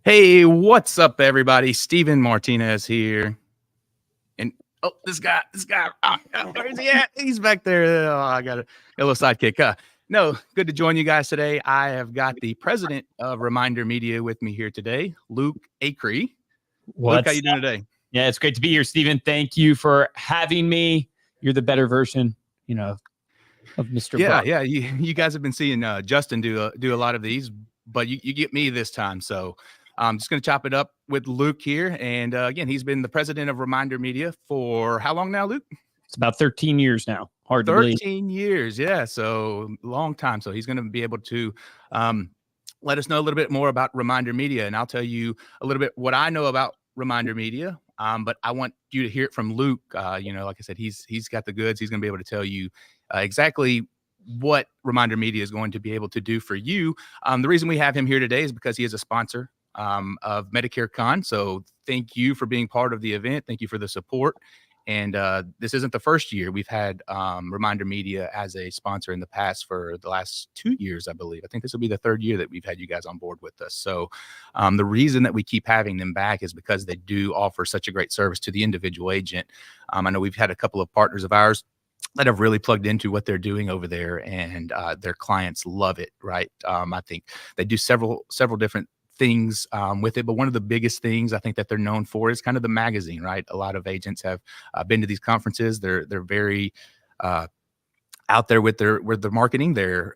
Hey, what's up, everybody? Steven Martinez here. And this guy, where is he at? He's back there. Oh, I got a little sidekick. No, good to join you guys today. I have got the president of ReminderMedia with me here today, Luke Acree. Luke, how you doing today? Yeah, it's great to be here, Steven. Thank you for having me. You're the better version, of Mr. Yeah, Brock. yeah. You guys have been seeing Justin do a lot of these, but you get me this time. So I'm just going to chop it up with Luke here. And again, he's been the president of ReminderMedia for how long now, Luke? It's about 13 years now. Hard to believe. 13 years. Yeah. So long time. So he's going to be able to let us know a little bit more about ReminderMedia. And I'll tell you a little bit what I know about ReminderMedia. But I want you to hear it from Luke. Like I said, he's got the goods. He's going to be able to tell you exactly what ReminderMedia is going to be able to do for you. The reason we have him here today is because he is a sponsor of Medicare Con. So thank you for being part of the event. Thank you for the support. And this isn't the first year. We've had ReminderMedia as a sponsor in the past for the last 2 years, I believe. I think this will be the third year that we've had you guys on board with us. So the reason that we keep having them back is because they do offer such a great service to the individual agent. I know we've had a couple of partners of ours that have really plugged into what they're doing over there, and their clients love it, right? I think they do several different things with it, but one of the biggest things I think that they're known for is kind of the magazine, right? A lot of agents have been to these conferences. They're very out there with their marketing. They're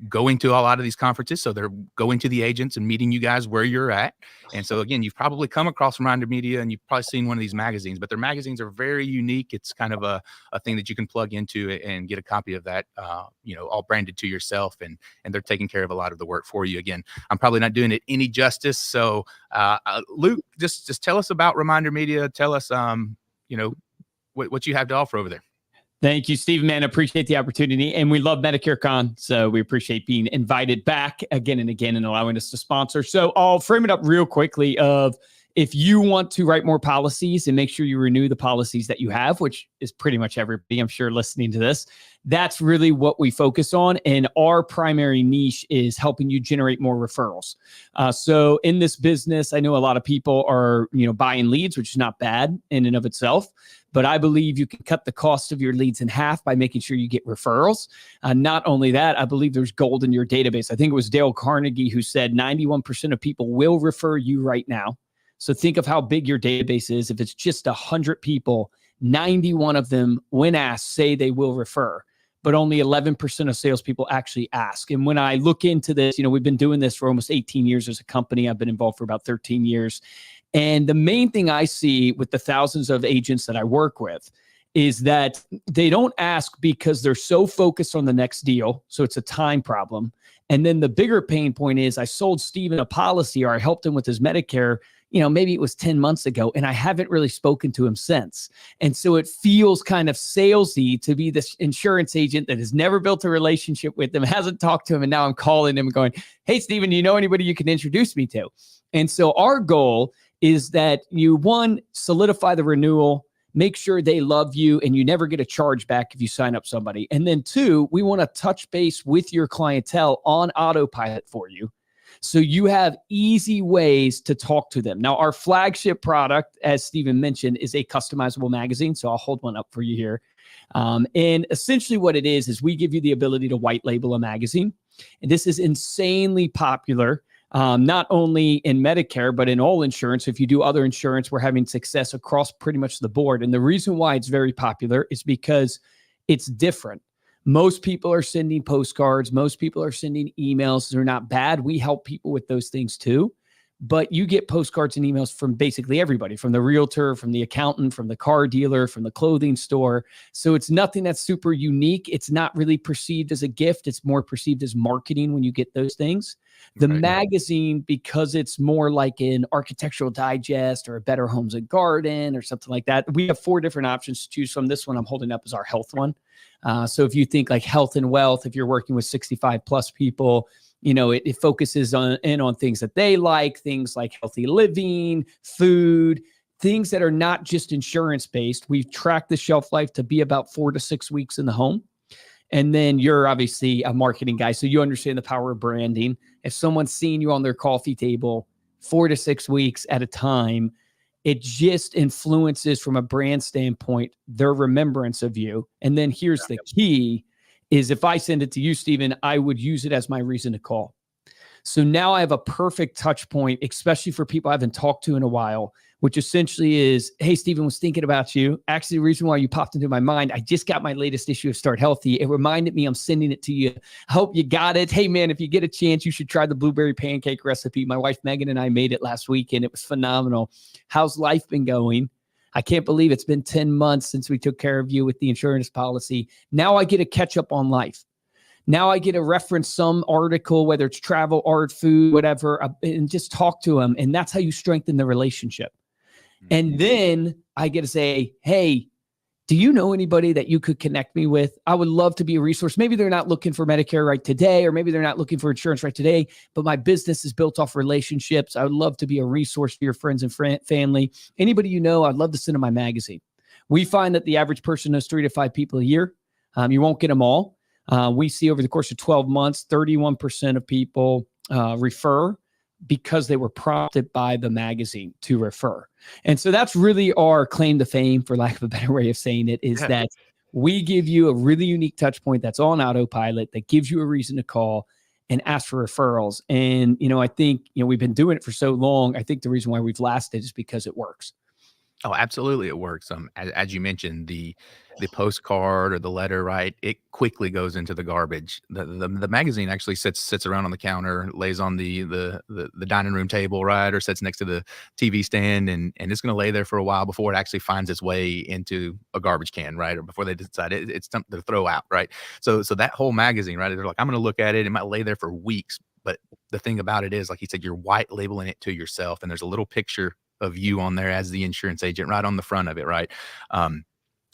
going to a lot of these conferences, so they're going to the agents and meeting you guys where you're at. And so again, you've probably come across ReminderMedia and you've probably seen one of these magazines, but their magazines are very unique. It's kind of a thing that you can plug into and get a copy of that, all branded to yourself, and they're taking care of a lot of the work for you. Again, I'm probably not doing it any justice. So Luke, just tell us about ReminderMedia. Tell us, what you have to offer over there. Thank you, Steve, man. Appreciate the opportunity. And we love Medicare Con, so we appreciate being invited back again and again and allowing us to sponsor. So I'll frame it up real quickly of if you want to write more policies and make sure you renew the policies that you have, which is pretty much everybody, I'm sure, listening to this, that's really what we focus on. And our primary niche is helping you generate more referrals. So in this business, I know a lot of people are, buying leads, which is not bad in and of itself. But I believe you can cut the cost of your leads in half by making sure you get referrals. Not only that, I believe there's gold in your database. I think it was Dale Carnegie who said 91% of people will refer you right now. So think of how big your database is. If it's just 100 people, 91 of them, when asked, say they will refer, but only 11% of salespeople actually ask. And when I look into this, we've been doing this for almost 18 years as a company. I've been involved for about 13 years. And the main thing I see with the thousands of agents that I work with is that they don't ask because they're so focused on the next deal. So it's a time problem. And then the bigger pain point is I sold Steven a policy, or I helped him with his Medicare, maybe it was 10 months ago, and I haven't really spoken to him since. And so it feels kind of salesy to be this insurance agent that has never built a relationship with him, hasn't talked to him. And now I'm calling him going, hey, Steven, do you know anybody you can introduce me to? And so our goal is that you, one, solidify the renewal, make sure they love you, and you never get a charge back if you sign up somebody. And then two, we want to touch base with your clientele on autopilot for you, so you have easy ways to talk to them. Now, our flagship product, as Steven mentioned, is a customizable magazine. So I'll hold one up for you here. And essentially what it is we give you the ability to white label a magazine. And this is insanely popular. Not only in Medicare, but in all insurance. If you do other insurance, we're having success across pretty much the board. And the reason why it's very popular is because it's different. Most people are sending postcards. Most people are sending emails. They're not bad. We help people with those things too. But you get postcards and emails from basically everybody, from the realtor, from the accountant, from the car dealer, from the clothing store. So it's nothing that's super unique. It's not really perceived as a gift. It's more perceived as marketing when you get those things. The magazine, because it's more like an Architectural Digest or a Better Homes and Garden or something like that. We have 4 different options to choose from. This one I'm holding up is our health one. So if you think like health and wealth, if you're working with 65 plus people, it focuses on things that they like, things like healthy living, food, things that are not just insurance based. We've tracked the shelf life to be about 4 to 6 weeks in the home. And then you're obviously a marketing guy, so you understand the power of branding. If someone's seeing you on their coffee table 4 to 6 weeks at a time, it just influences from a brand standpoint, their remembrance of you. And then here's the key is if I send it to you, Stephen, I would use it as my reason to call. So now I have a perfect touch point, especially for people I haven't talked to in a while, which essentially is, hey, Stephen, was thinking about you. Actually, the reason why you popped into my mind, I just got my latest issue of Start Healthy. It reminded me I'm sending it to you. I hope you got it. Hey, man, if you get a chance, you should try the blueberry pancake recipe. My wife, Megan, and I made it last week, and it was phenomenal. How's life been going? I can't believe it's been 10 months since we took care of you with the insurance policy. Now I get to catch up on life. Now I get to reference some article, whether it's travel, art, food, whatever, and just talk to them. And that's how you strengthen the relationship. And then I get to say, hey, do you know anybody that you could connect me with? I would love to be a resource. Maybe they're not looking for Medicare right today, or maybe they're not looking for insurance right today, but my business is built off relationships. I would love to be a resource to your friends and family. Anybody you know, I'd love to send them my magazine. We find that the average person knows 3 to 5 people a year. You won't get them all. We see over the course of 12 months, 31% of people refer because they were prompted by the magazine to refer. And so that's really our claim to fame, for lack of a better way of saying it, is that we give you a really unique touch point that's on autopilot that gives you a reason to call and ask for referrals. And, I think, we've been doing it for so long. I think the reason why we've lasted is because it works. Oh, absolutely, it works. As you mentioned, the postcard or the letter, right? It quickly goes into the garbage. The magazine actually sits around on the counter, lays on the dining room table, right, or sits next to the TV stand, and it's going to lay there for a while before it actually finds its way into a garbage can, right, or before they decide it's something to throw out, right? So that whole magazine, right? They're like, I'm going to look at it. It might lay there for weeks, but the thing about it is, like you said, you're white labeling it to yourself, and there's a little picture of you on there as the insurance agent right on the front of it, right?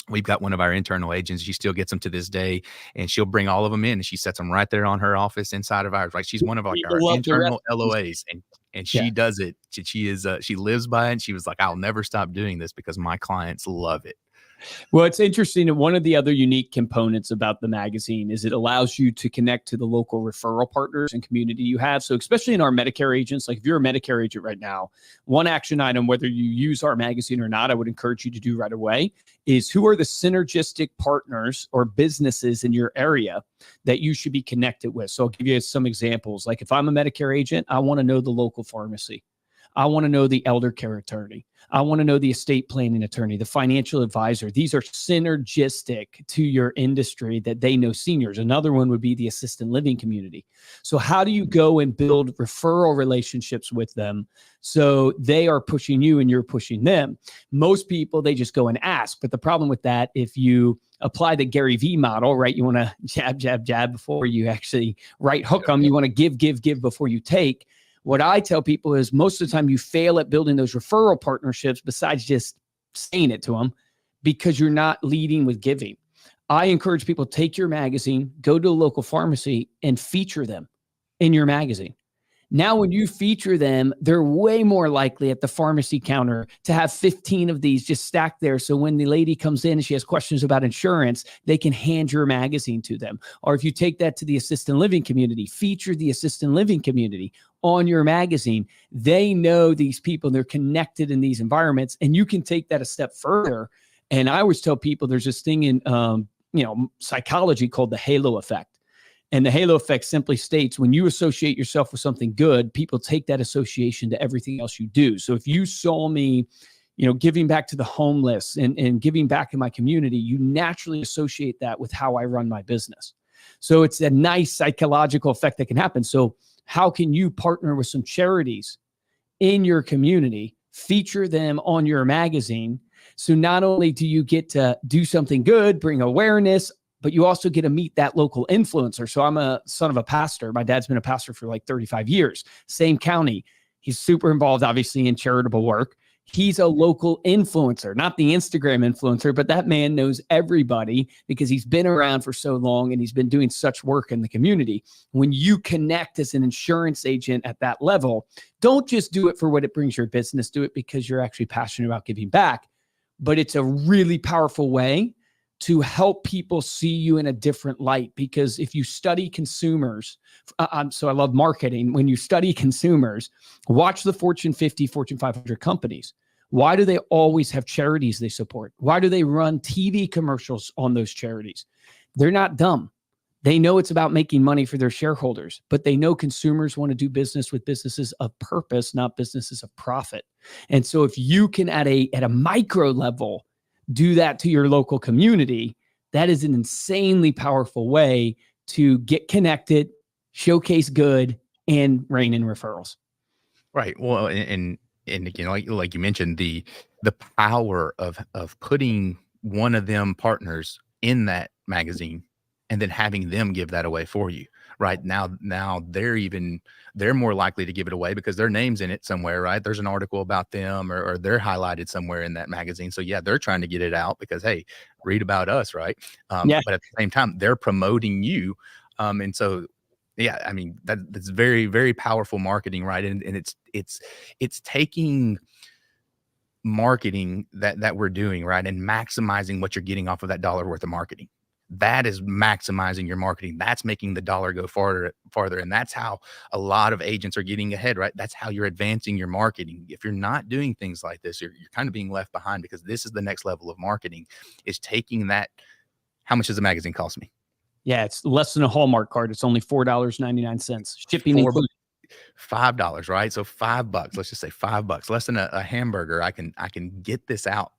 We've got one of our internal agents. She still gets them to this day, and she'll bring all of them in, and she sets them right there on her office inside of ours. Right? She's one of our internal LOAs, and she does it. She lives by it. And she was like, I'll never stop doing this because my clients love it. Well, it's interesting. And one of the other unique components about the magazine is it allows you to connect to the local referral partners and community you have. So especially in our Medicare agents, like if you're a Medicare agent right now, one action item, whether you use our magazine or not, I would encourage you to do right away, is who are the synergistic partners or businesses in your area that you should be connected with. So I'll give you some examples. Like if I'm a Medicare agent, I want to know the local pharmacy. I want to know the elder care attorney. I want to know the estate planning attorney, the financial advisor. These are synergistic to your industry that they know seniors. Another one would be the assisted living community. So how do you go and build referral relationships with them so they are pushing you and you're pushing them? Most people, they just go and ask. But the problem with that, if you apply the Gary V model, right? You want to jab, jab, jab before you actually right hook them. You want to give, give, give before you take. What I tell people is most of the time you fail at building those referral partnerships besides just saying it to them because you're not leading with giving. I encourage people to take your magazine, go to a local pharmacy and feature them in your magazine. Now, when you feature them, they're way more likely at the pharmacy counter to have 15 of these just stacked there. So when the lady comes in and she has questions about insurance, they can hand your magazine to them. Or if you take that to the assisted living community, feature the assisted living community on your magazine. They know these people, they're connected in these environments, and you can take that a step further. And I always tell people there's this thing in psychology called the halo effect. And the halo effect simply states when you associate yourself with something good, people take that association to everything else you do. So if you saw me, giving back to the homeless and giving back in my community, you naturally associate that with how I run my business. So it's a nice psychological effect that can happen. So how can you partner with some charities in your community, feature them on your magazine? So not only do you get to do something good, bring awareness, but you also get to meet that local influencer. So I'm a son of a pastor. My dad's been a pastor for like 35 years, same county. He's super involved, obviously, in charitable work. He's a local influencer, not the Instagram influencer, but that man knows everybody because he's been around for so long and he's been doing such work in the community. When you connect as an insurance agent at that level, don't just do it for what it brings your business, do it because you're actually passionate about giving back. But it's a really powerful way to help people see you in a different light. Because if you study consumers, so I love marketing. When you study consumers, watch the Fortune 50, Fortune 500 companies. Why do they always have charities they support? Why do they run TV commercials on those charities? They're not dumb. They know it's about making money for their shareholders, but they know consumers want to do business with businesses of purpose, not businesses of profit. And so if you can at a micro level do that to your local community, that is an insanely powerful way to get connected, showcase good, and rein in referrals. Right. Well, and again, like you mentioned, the power of putting one of them partners in that magazine and then having them give that away for you. Right now they're more likely to give it away because their name's in it somewhere, right? There's an article about them or they're highlighted somewhere in that magazine. So yeah, they're trying to get it out because, hey, read about us, right? Yeah. But at the same time, they're promoting you. And so, yeah, I mean, that's very, very powerful marketing, right? And it's taking marketing that we're doing, right, and maximizing what you're getting off of that dollar worth of marketing. That is maximizing your marketing. That's making the dollar go farther. And that's how a lot of agents are getting ahead, right? That's how you're advancing your marketing. If you're not doing things like this, you're kind of being left behind, because this is the next level of marketing, is taking that. How much does a magazine cost me? Yeah, it's less than a Hallmark card. It's only $4.99. Shipping included. $5, right? So $5. Let's just say $5, less than a hamburger. I can get this out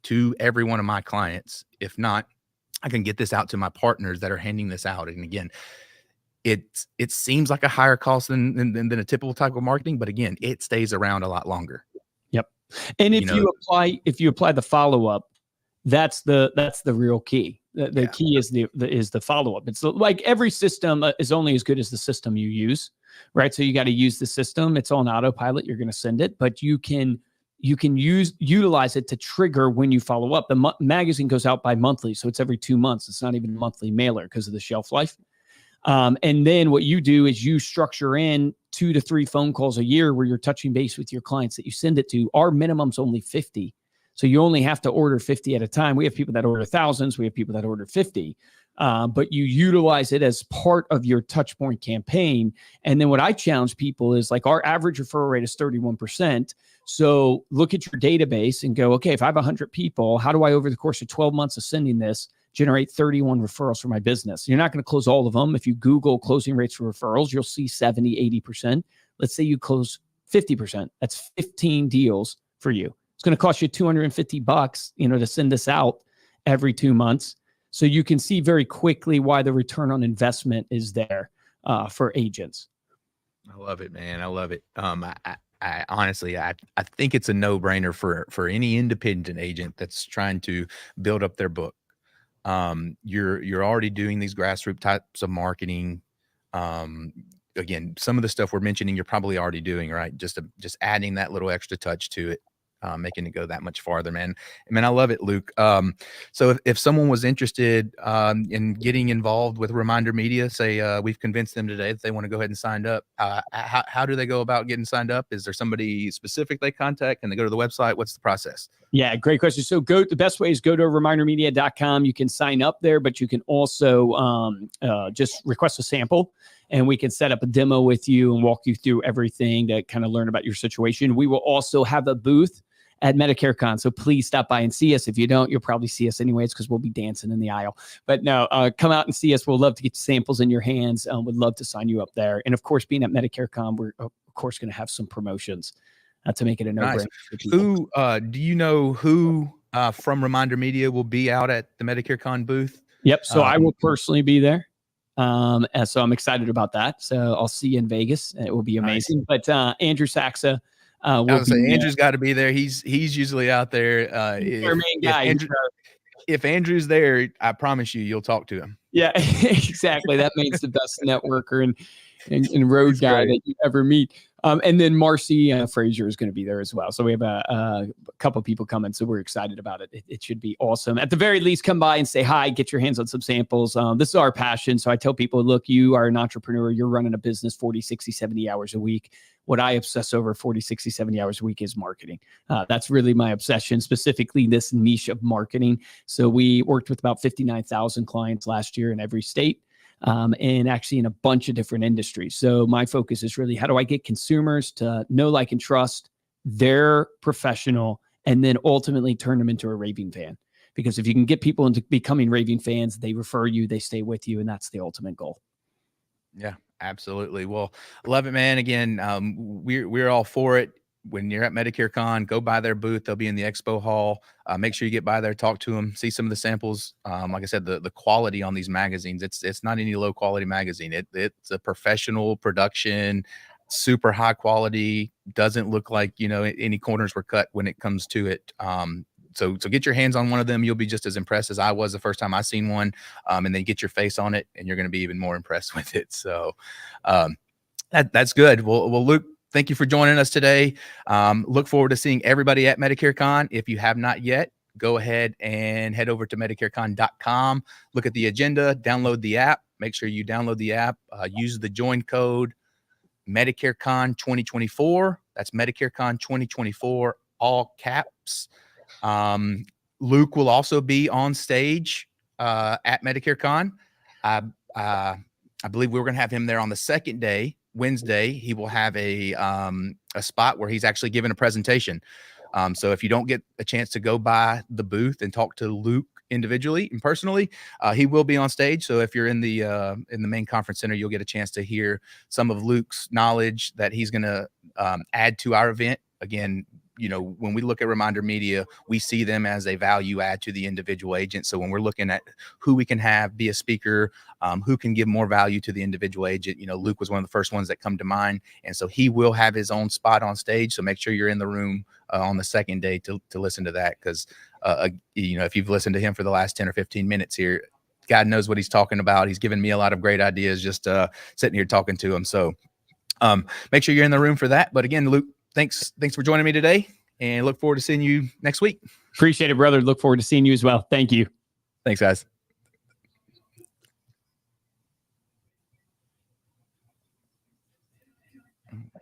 to every one of my clients. If not, I can get this out to my partners that are handing this out. And again, it seems like a higher cost than a typical type of marketing, but again, it stays around a lot longer. Yep. And if you apply the follow-up, that's the real key. The key is the follow-up. It's like every system is only as good as the system you use, right? So you got to use the system. It's on autopilot. You're going to send it, but you can utilize it to trigger when you follow up. The magazine goes out bi-monthly, so it's every 2 months. It's not even a monthly mailer because of the shelf life. And then what you do is you structure in 2 to 3 phone calls a year where you're touching base with your clients that you send it to. Our minimum's only 50. So you only have to order 50 at a time. We have people that order thousands. We have people that order 50. But you utilize it as part of your touch point campaign. And then what I challenge people is, like, our average referral rate is 31%. So look at your database and go, okay, if I have 100 people, how do I, over the course of 12 months of sending this, generate 31 referrals for my business? You're not going to close all of them. If you Google closing rates for referrals, you'll see 70, 80%. Let's say you close 50%. That's 15 deals for you. It's going to cost you $250, to send this out every 2 months. So you can see very quickly why the return on investment is there for agents. I love it, man. I love it. I honestly, I think it's a no-brainer for any independent agent that's trying to build up their book. You're already doing these grassroots types of marketing. Again, some of the stuff we're mentioning, you're probably already doing, right? Just adding that little extra touch to it. Making it go that much farther, man. I love it, Luke. So if someone was interested in getting involved with ReminderMedia, say we've convinced them today that they want to go ahead and sign up, how do they go about getting signed up? Is there somebody specific they contact? Can they go to the website? What's the process? Yeah, great question. So the best way is go to ReminderMedia.com. You can sign up there, but you can also just request a sample, and we can set up a demo with you and walk you through everything to kind of learn about your situation. We will also have a booth at Medicare Con. So please stop by and see us. If you don't, you'll probably see us anyways, because we'll be dancing in the aisle. But no, come out and see us. We'll love to get samples in your hands. We'd love to sign you up there. And of course, being at Medicare Con, we're of course going to have some promotions to make it a no-brainer. Nice. Who do you know who from ReminderMedia will be out at the Medicare Con booth? Yep. So I will personally be there. And so I'm excited about that. So I'll see you in Vegas. It will be amazing. Nice. But Andrew Saxa, Andrew's got to be there. He's usually out there. If Andrew's there, I promise you'll talk to him. Yeah, exactly. That means the best networker and road He's guy great. that you ever meet. And then Marcy Frazier is going to be there as well. So we have a couple people coming. So we're excited about it. It should be awesome. At the very least, come by and say hi, get your hands on some samples. This is our passion. So I tell people, look, you are an entrepreneur. You're running a business 40, 60, 70 hours a week. What I obsess over 40, 60, 70 hours a week is marketing. That's really my obsession, specifically this niche of marketing. So we worked with about 59,000 clients last year in every state. And actually in a bunch of different industries. So my focus is really, how do I get consumers to know, like, and trust their professional, and then ultimately turn them into a raving fan? Because if you can get people into becoming raving fans, they refer you, they stay with you, and that's the ultimate goal. Yeah, absolutely. Well, love it, man. Again, we're all for it. When you're at Medicare Con, go by their booth. They'll be in the expo hall. Make sure you get by there, talk to them, see some of the samples. Like I said, the quality on these magazines, it's not any low quality magazine. It's a professional production, super high quality. Doesn't look like, any corners were cut when it comes to it. So get your hands on one of them. You'll be just as impressed as I was the first time I seen one. And then get your face on it, and you're going to be even more impressed with it. So that's good. Well, Luke, thank you for joining us today. Look forward to seeing everybody at Medicare Con. If you have not yet, go ahead and head over to MedicareCon.com. Look at the agenda, download the app. Make sure you download the app. Use the join code MedicareCon 2024. That's MedicareCon 2024, all caps. Luke will also be on stage at Medicare Con. I believe we're going to have him there on the second day, Wednesday. He will have a spot where he's actually giving a presentation. So if you don't get a chance to go by the booth and talk to Luke individually and personally, he will be on stage. So if you're in the main conference center, you'll get a chance to hear some of Luke's knowledge that he's going to add to our event. Again, when we look at Reminder Media, we see them as a value add to the individual agent. So when we're looking at who we can have be a speaker, who can give more value to the individual agent, Luke was one of the first ones that come to mind. And so he will have his own spot on stage. So make sure you're in the room on the second day to listen to that. Because, if you've listened to him for the last 10 or 15 minutes here, God knows what he's talking about. He's given me a lot of great ideas just sitting here talking to him. So make sure you're in the room for that. But again, Luke, thanks for joining me today, and look forward to seeing you next week. Appreciate it, brother. Look forward to seeing you as well. Thank you. Thanks, guys.